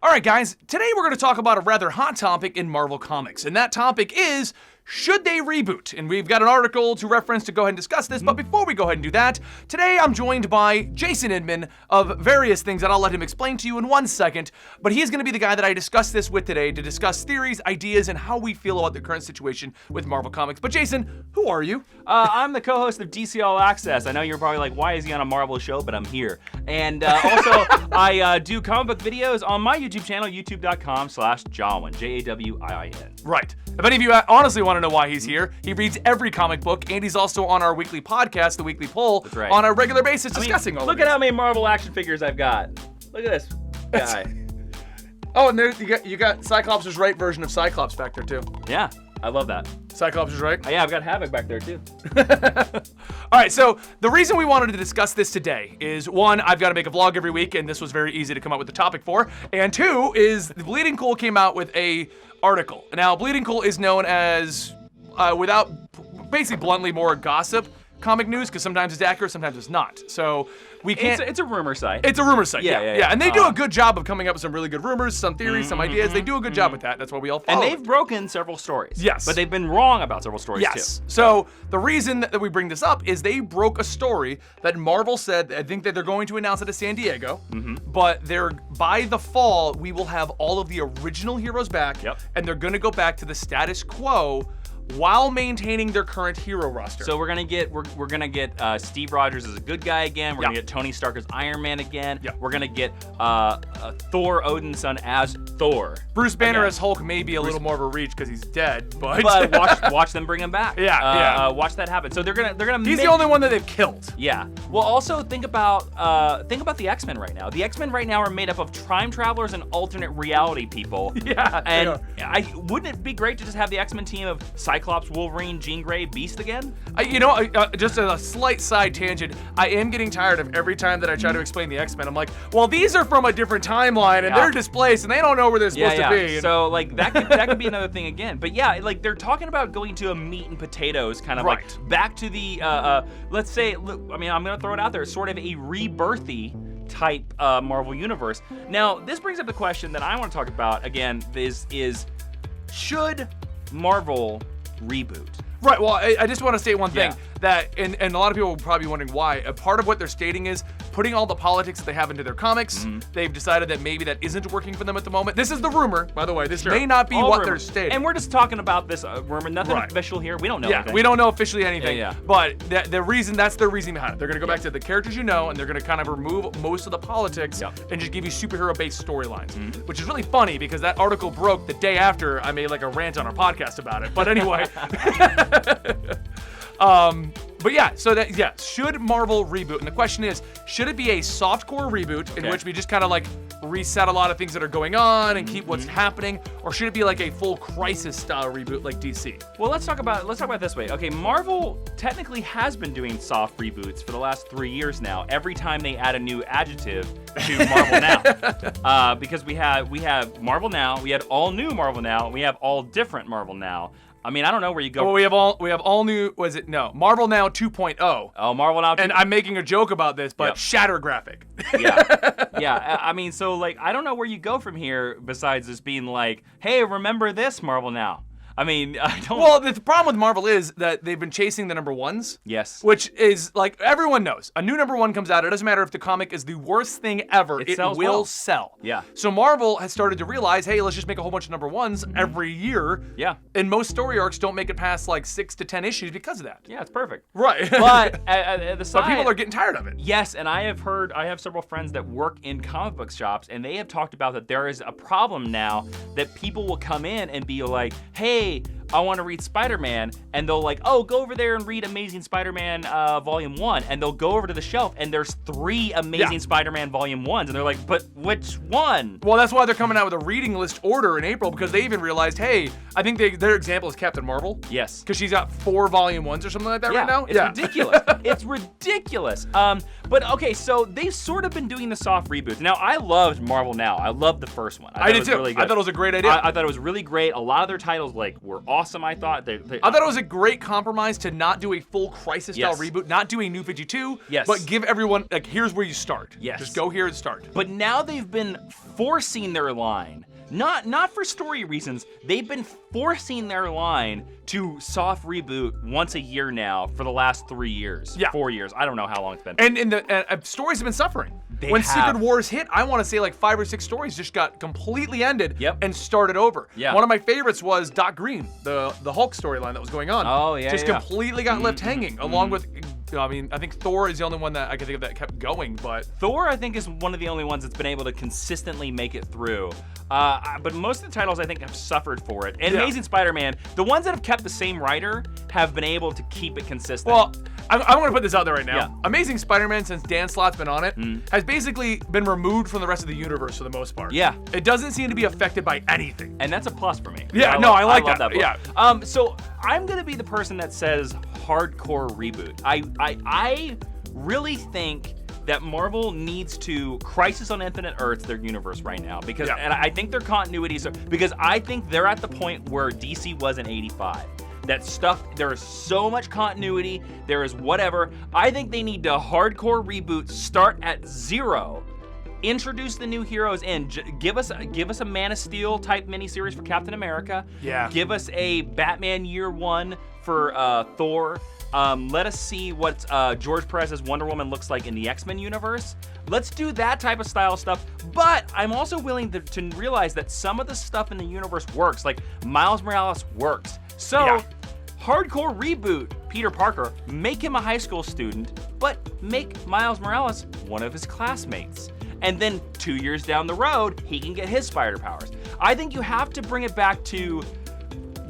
All right, guys, today we're going to talk about a rather hot topic in Marvel Comics, and that topic is, should they reboot? And we've got an article to reference to go ahead and discuss this, but before we go ahead and do that, today I'm joined by Jason Inman of various things that I'll let him explain to you in 1 second, but he's going to be the guy that I discuss this with today to discuss theories, ideas, and how we feel about the current situation with Marvel Comics. But Jason, who are you? I'm the co-host of DC All Access. I know you're probably like, why is he on a Marvel show? But I'm here. And also, I do comic book videos on my YouTube channel, youtube.com/JAWIIN, JAWIIN. Right. If any of you honestly want to know why he's here, he reads every comic book, and he's also on our weekly podcast, The Weekly Poll, That's right. on a regular basis discussing all of Look this. at how many Marvel action figures I've got. Look at this guy. Oh, and there you got Cyclops' right version of Cyclops back there too. Yeah, I love that. Cyclops is right. Oh, yeah, I've got Havoc back there too. All right, so the reason we wanted to discuss this today is, one, I've got to make a vlog every week, and this was very easy to come up with the topic for, and two, is Bleeding Cool came out with a article. Now, Bleeding Cool is known as, without, basically bluntly, more gossip comic news, because sometimes it's accurate, sometimes it's not. So we can't. It's a rumor site. It's a rumor site. Yeah. And they do a good job of coming up with some really good rumors, some theories, some ideas. They do a good job with that. That's why we all follow. And they've broken several stories. Yes. But they've been wrong about several stories too. So the reason that we bring this up is they broke a story that Marvel said, I think that they're going to announce it at San Diego, but by the fall, we will have all of the original heroes back, and they're gonna go back to the status quo while maintaining their current hero roster. So we're gonna get Steve Rogers as a good guy again. We're gonna get Tony Stark as Iron Man again. We're gonna get Thor Odinson as Thor. Bruce Banner as Hulk may be a little more of a reach because he's dead, but watch them bring him back. Watch that happen. So they're gonna. He's the only one that they've killed. Yeah. Well, also think about the X-Men right now. The X-Men right now are made up of time travelers and alternate reality people. Yeah. And wouldn't it be great to just have the X-Men team of Cyclops, Wolverine, Jean Grey, Beast again? Just a slight side tangent, I am getting tired of every time that I try to explain the X-Men. I'm like, well, these are from a different timeline, and they're displaced, and they don't know where they're supposed to be. So, like, that could be another thing again. But yeah, like, they're talking about going to a meat and potatoes kind of like back to the, let's say, I'm going to throw it out there, sort of a rebirthy type Marvel universe. Now, this brings up the question that I want to talk about, again, is should Marvel reboot? Right, well, I just want to state one thing, that, and a lot of people will probably be wondering why, a part of what they're stating is putting all the politics that they have into their comics. They've decided that maybe that isn't working for them at the moment. This is the rumor, by the way. This may not be what they're stating. And we're just talking about this rumor, nothing official here. We don't know anything. We don't know officially anything, but that's the reason behind it. They're going to go back to the characters you know, and they're going to kind of remove most of the politics and just give you superhero-based storylines, which is really funny because that article broke the day after I made like a rant on our podcast about it. But anyway. But yeah, so should Marvel reboot? And the question is, should it be a softcore reboot in which we just kind of like reset a lot of things that are going on and keep what's happening, or should it be like a full crisis style reboot like DC? Well, let's talk about it this way. Okay, Marvel technically has been doing soft reboots for the last 3 years now. Every time they add a new adjective to Marvel Now, because we have Marvel Now, we had all new Marvel Now, we have all different Marvel Now. I mean, I don't know where you go. Well, we have all new. Was it no Marvel Now 2.0? Oh, Marvel Now. And I'm making a joke about this, but shatter graphic. Yeah. I mean, so like, I don't know where you go from here besides just being like, hey, remember this Marvel Now? I mean, I don't. Well, the problem with Marvel is that they've been chasing the number ones. Yes. Which is like everyone knows. A new number one comes out. It doesn't matter if the comic is the worst thing ever. It will sell. Yeah. So Marvel has started to realize, hey, let's just make a whole bunch of number ones every year. Yeah. And most story arcs don't make it past like 6 to 10 issues because of that. Yeah, it's perfect. Right. But at the side, but people are getting tired of it. Yes, and I have several friends that work in comic book shops, and they have talked about that there is a problem now that people will come in and be like, hey, I want to read Spider-Man, and they'll like, oh, go over there and read Amazing Spider-Man Volume 1, and they'll go over to the shelf, and there's 3 Amazing Spider-Man Volume 1s, and they're like, but which one? Well, that's why they're coming out with a reading list order in April, because they even realized, hey, I think their example is Captain Marvel. Yes. Because she's got 4 Volume 1s or something like that right now. It's ridiculous. It's ridiculous. But okay, so they've sort of been doing the soft reboots. Now, I loved Marvel Now. I loved the first one. I did too. Really good. I thought it was a great idea. I thought it was really great. A lot of their titles were awesome. awesome, I thought. I thought it was a great compromise to not do a full Crisis-style reboot, not do a New 52, but give everyone, like, here's where you start. Yes. Just go here and start. But now they've been forcing their line. Not for story reasons. They've been forcing their line to soft reboot once a year now for the last 3 years. Yeah. 4 years. I don't know how long it's been. And the stories have been suffering. When Secret Wars hit, I want to say like 5 or 6 stories just got completely ended and started over. Yeah. One of my favorites was Doc Green, the Hulk storyline that was going on. Oh, yeah, just completely got left hanging, along with, I mean, I think Thor is the only one that I can think of that kept going, but... Thor, I think, is one of the only ones that's been able to consistently make it through. But most of the titles, I think, have suffered for it. And Amazing Spider-Man, the ones that have kept the same writer have been able to keep it consistent. Well, I want to put this out there right now. Yeah. Amazing Spider-Man, since Dan Slott's been on it, has basically been removed from the rest of the universe for the most part. Yeah. It doesn't seem to be affected by anything. And that's a plus for me. Yeah, I like that book. Yeah. So I'm gonna be the person that says hardcore reboot. I really think that Marvel needs to Crisis on Infinite Earths their universe right now, because and I think their continuities are, because I think they're at the point where DC was in '85. That stuff, there is so much continuity, there is whatever. I think they need to hardcore reboot, start at 0, introduce the new heroes in, give us a Man of Steel type miniseries for Captain America. Yeah. Give us a Batman Year 1 for Thor. Let us see what George Perez's Wonder Woman looks like in the X-Men universe. Let's do that type of style stuff, but I'm also willing to realize that some of the stuff in the universe works, like Miles Morales works. So, hardcore reboot Peter Parker, make him a high school student, but make Miles Morales one of his classmates. And then 2 years down the road, he can get his spider powers. I think you have to bring it back to,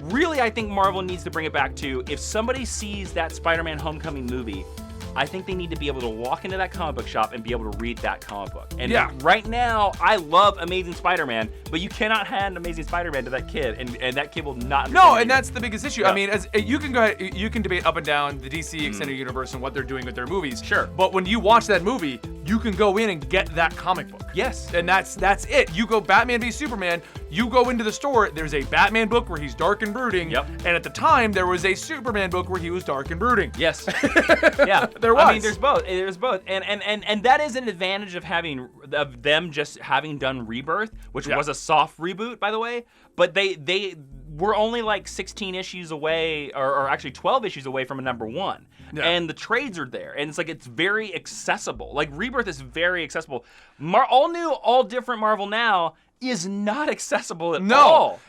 really, I think Marvel needs to bring it back to, if somebody sees that Spider-Man Homecoming movie, I think they need to be able to walk into that comic book shop and be able to read that comic book. And right now, I love Amazing Spider-Man, but you cannot hand Amazing Spider-Man to that kid, and that kid will not understand. No, and that's the biggest issue. I mean, as you can go ahead, you can debate up and down the DC extended universe and what they're doing with their movies. Sure. But when you watch that movie, you can go in and get that comic book. Yes. And that's it. You go Batman v Superman, you go into the store, there's a Batman book where he's dark and brooding. Yep. And at the time, there was a Superman book where he was dark and brooding. Yes. Yeah. There was. I mean, there's both. There's both. And that is an advantage of them just having done Rebirth, which was a soft reboot, by the way. But they were only like 16 issues away, or actually 12 issues away from a #1. Yeah. And the trades are there, and it's very accessible. Like, Rebirth is very accessible. All new, all different Marvel Now is not accessible at all.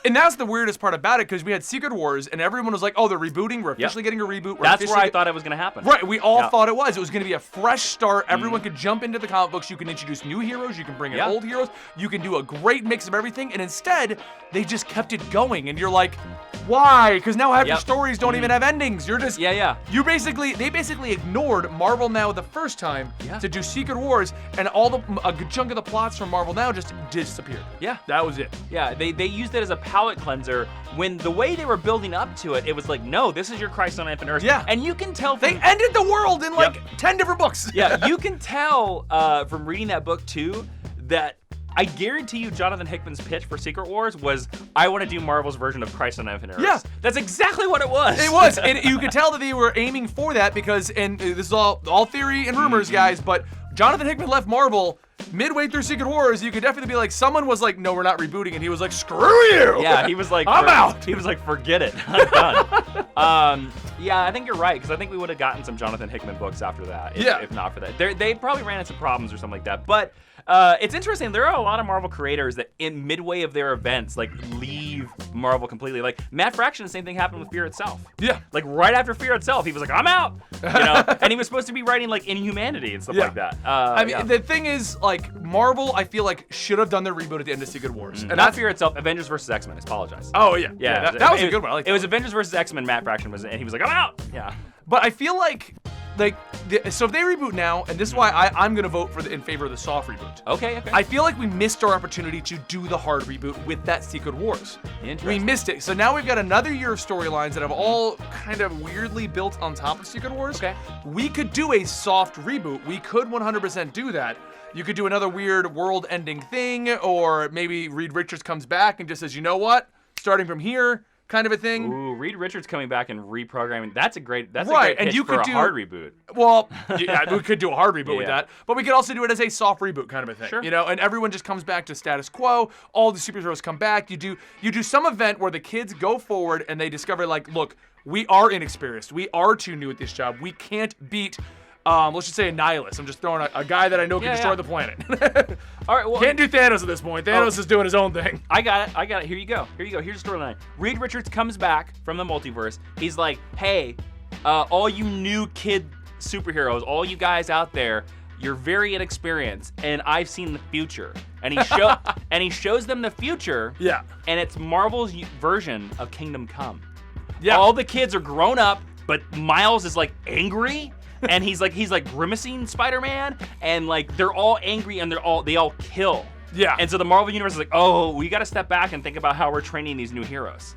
And that's the weirdest part about it, because we had Secret Wars, and everyone was like, oh, they're rebooting, we're officially getting a reboot. That's where I thought it was going to happen. Right, we all thought it was. It was going to be a fresh start. Everyone could jump into the comic books. You can introduce new heroes. You can bring in old heroes. You can do a great mix of everything. And instead, they just kept it going. And you're like, why? Because now half your stories don't even have endings. You're just... They basically ignored Marvel Now the first time to do Secret Wars, and a good chunk of the plots from Marvel Now just disappeared. Yeah. That was it. Yeah, they used it as a palate cleanser, when the way they were building up to it, it was like, no, this is your Crisis on Infinite Earths. Yeah. And you can tell they ended the world in 10 different books. Yeah, you can tell from reading that book too, that I guarantee you Jonathan Hickman's pitch for Secret Wars was, I want to do Marvel's version of Crisis on Infinite Earths. Yeah. That's exactly what it was. It was. And you could tell that they were aiming for that, because, and this is all theory and rumors, guys, but Jonathan Hickman left Marvel midway through Secret Wars. You could definitely be like, someone was like, no, we're not rebooting, and he was like, screw you. Yeah, he was like, I'm out. He was like, forget it, I'm done. Yeah, I think you're right, because I think we would have gotten some Jonathan Hickman books after that, if not for that. They probably ran into problems or something like that. But it's interesting. There are a lot of Marvel creators that in midway of their events, like, leave Marvel completely. Like, Matt Fraction, the same thing happened with Fear Itself. Yeah. Like, right after Fear Itself, he was like, I'm out. You know, and he was supposed to be writing like Inhumanity and stuff like that. I mean, the thing is, like, Marvel, I feel like, should have done their reboot at the end of Secret Wars. And not Fear Itself, Avengers vs. X-Men. I apologize. Oh yeah, that was a good one. I like it was Avengers vs. X-Men. Matt Fraction was, and he was like, I'm out. Yeah. But I feel like so if they reboot now, and this is why I'm gonna vote in favor of the soft reboot. Okay. I feel like we missed our opportunity to do the hard reboot with that Secret Wars. Interesting. We missed it. So now we've got another year of storylines that have all kind of weirdly built on top of Secret Wars. Okay. We could do a soft reboot. We could 100% do that. You could do another weird world-ending thing, or maybe Reed Richards comes back and just says, you know what? Starting from here, kind of a thing. Ooh, Reed Richards coming back and reprogramming. That's a great pitch and you could for a hard reboot. Well, yeah, we could do a hard reboot with Yeah. that, but we could also do it as a soft reboot kind of a thing. Sure. You know, and everyone just comes back to status quo. All the superheroes come back. You do some event where the kids go forward and they discover, like, look, we are inexperienced. We are too new at this job. We can't beat, let's just say, a nihilist. I'm just throwing a guy that I know can destroy the planet. All right, well, Can't do Thanos at this point. Thanos is doing his own thing. I got it. Here you go. Here's the storyline. Reed Richards comes back from the multiverse. He's like, hey, all you new kid superheroes, all you guys out there, you're very inexperienced, and I've seen the future. And he shows them the future. Yeah. And it's Marvel's version of Kingdom Come. Yeah. All the kids are grown up, but Miles is like angry. And he's like grimacing Spider-Man, and like they're all angry and they all kill. Yeah. And so the Marvel universe is like, oh, we got to step back and think about how we're training these new heroes.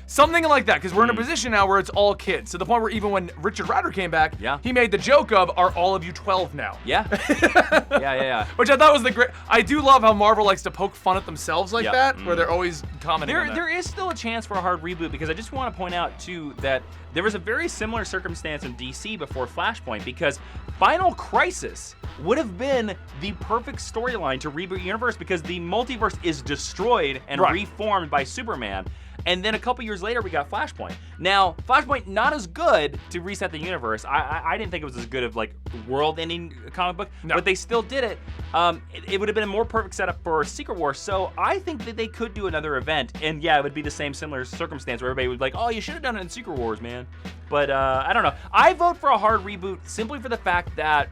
Something like that, because we're in a position now where it's all kids, to the point where even when Richard Rider came back, he made the joke of, are all of you 12 now? Yeah. Yeah. Which I thought was the great. I do love how Marvel likes to poke fun at themselves like that, where they're always commenting on that. There is still a chance for a hard reboot, because I just want to point out too that there was a very similar circumstance in DC before Flashpoint, because Final Crisis would have been the perfect storyline to reboot the universe, because the multiverse is destroyed and reformed by Superman. And then a couple years later, we got Flashpoint. Now, Flashpoint, not as good to reset the universe. I didn't think it was as good of like world-ending comic book, but they still did it. It would have been a more perfect setup for Secret Wars. So I think that they could do another event, and yeah, it would be the same similar circumstance where everybody would be like, oh, you should have done it in Secret Wars, man. But I don't know. I vote for a hard reboot simply for the fact that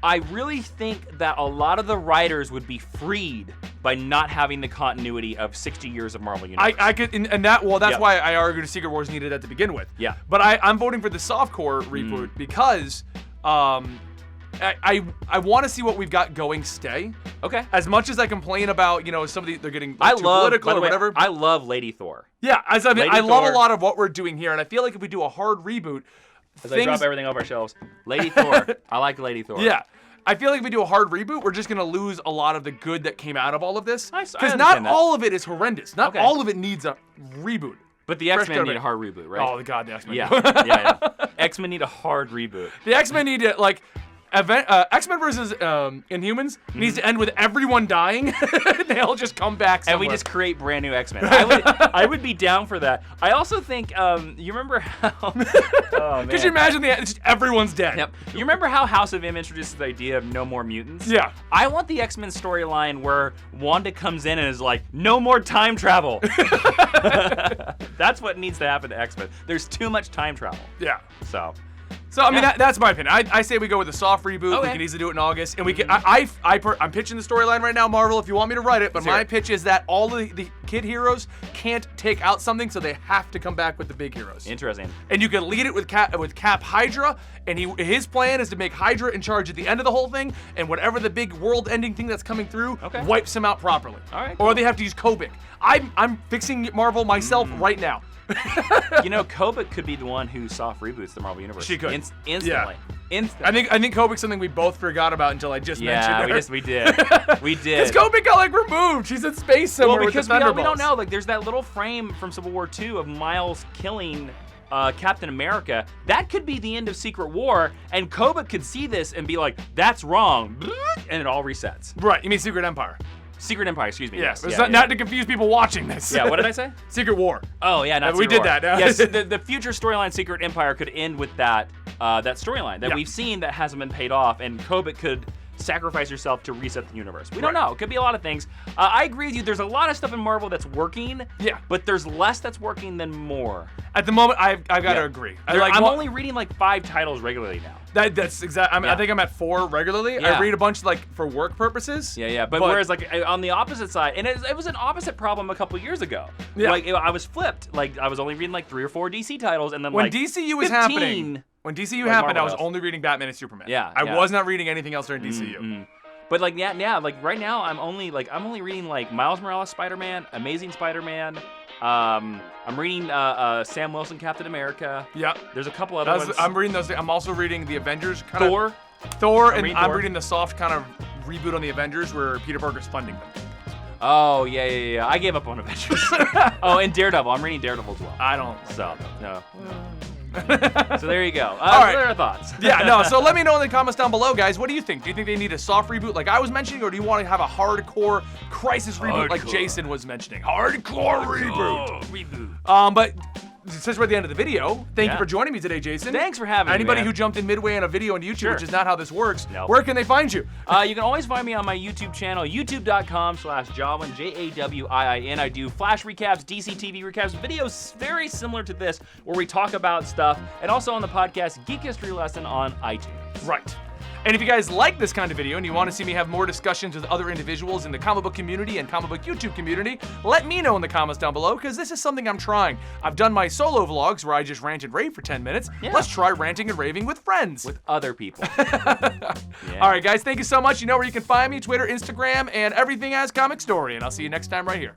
I really think that a lot of the writers would be freed by not having the continuity of 60 years of Marvel Universe. I could, and that's why I argued Secret Wars needed that to begin with. Yeah. But I'm voting for the softcore reboot because I want to see what we've got going stay. Okay. As much as I complain about, some of they're getting too political or whatever. I love Lady Thor. Yeah, I love a lot of what we're doing here, and I feel like if we do a hard reboot, as I drop everything off our shelves, Lady Thor. I like Lady Thor. Yeah. I feel like if we do a hard reboot, we're just going to lose a lot of the good that came out of all of this. Because not all of it is horrendous. Not all of it needs a reboot. But the X-Men need a hard reboot, right? Oh, God, the X-Men. Yeah. X-Men need a hard reboot. The X-Men need to, X-Men versus Inhumans needs to end with everyone dying. They all just come back somewhere. And we just create brand new X-Men. I would be down for that. I also think, you remember how... Oh, man. Could you imagine just everyone's dead? Yep. You remember how House of M introduced the idea of no more mutants? Yeah. I want the X-Men storyline where Wanda comes in and is like, no more time travel. That's what needs to happen to X-Men. There's too much time travel. Yeah. So I mean, that's my opinion. I say we go with a soft reboot. Okay. We can easily do it in August, and we can. I'm pitching the storyline right now, Marvel. If you want me to write it, but my pitch is that all the kid heroes can't take out something, so they have to come back with the big heroes. Interesting. And you can lead it with Cap Hydra, and his plan is to make Hydra in charge at the end of the whole thing, and whatever the big world-ending thing that's coming through wipes him out properly. All right. Or they have to use Kobik. I'm fixing Marvel myself right now. Kobik could be the one who soft reboots the Marvel Universe. She could. Instantly. Yeah. Instantly. I think Kobik's something we both forgot about until I just mentioned her. Yeah, we did. We did. Because Kobik got removed. She's in space somewhere. Well, because with the we don't know. Like, there's that little frame from Civil War II of Miles killing Captain America. That could be the end of Secret War, and Kobik could see this and be like, "That's wrong," and it all resets. Right. You mean Secret Empire? Secret Empire, excuse me. Yes. Not to confuse people watching this. Yeah, what did I say? Secret War. Oh, yeah, not we Secret did War. that. Yes, the future storyline Secret Empire could end with that storyline that we've seen that hasn't been paid off, and Kobik could sacrifice herself to reset the universe. We don't know. It could be a lot of things. I agree with you. There's a lot of stuff in Marvel that's working. Yeah. But there's less that's working than more. At the moment, I've got to agree. I'm only reading like 5 titles regularly now. That's exactly. I think I'm at 4 regularly. I read a bunch for work purposes. Yeah. But whereas on the opposite side, and it was an opposite problem a couple years ago. Yeah. I was flipped. I was only reading 3 or 4 DC titles, and then when DCU was 15, happening. When DCU happened, I was only reading Batman and Superman. Yeah. I was not reading anything else during DCU. But right now I'm only reading Miles Morales Spider-Man, Amazing Spider-Man. I'm reading Sam Wilson Captain America. Yeah. There's a couple other ones. I'm reading those. I'm also reading the Avengers. Thor. I'm reading the soft kind of reboot on the Avengers where Peter Parker's funding them. Oh, yeah. I gave up on Avengers. Oh, and Daredevil. I'm reading Daredevil as well. I don't. So, no. So there you go. All right. What are our thoughts? Yeah, no, so let me know in the comments down below, guys. What do you think? Do you think they need a soft reboot like I was mentioning, or do you want to have a hardcore crisis reboot like Jason was mentioning? Hardcore reboot. But since we're at the end of the video, thank you for joining me today, Jason. Thanks for having me, Anybody man. who jumped in midway on a video on YouTube, which is not how this works, Nope. where can they find you? You can always find me on my YouTube channel, youtube.com/JAWIIN, JAWIIN. I do Flash recaps, DC TV recaps, videos very similar to this, where we talk about stuff, and also on the podcast Geek History Lesson on iTunes. Right. And if you guys like this kind of video and you want to see me have more discussions with other individuals in the comic book community and comic book YouTube community, let me know in the comments down below, because this is something I'm trying. I've done my solo vlogs where I just rant and rave for 10 minutes. Yeah. Let's try ranting and raving with friends. With other people. All right, guys, thank you so much. You know where you can find me, Twitter, Instagram, and everything as Comicstorian. I'll see you next time right here.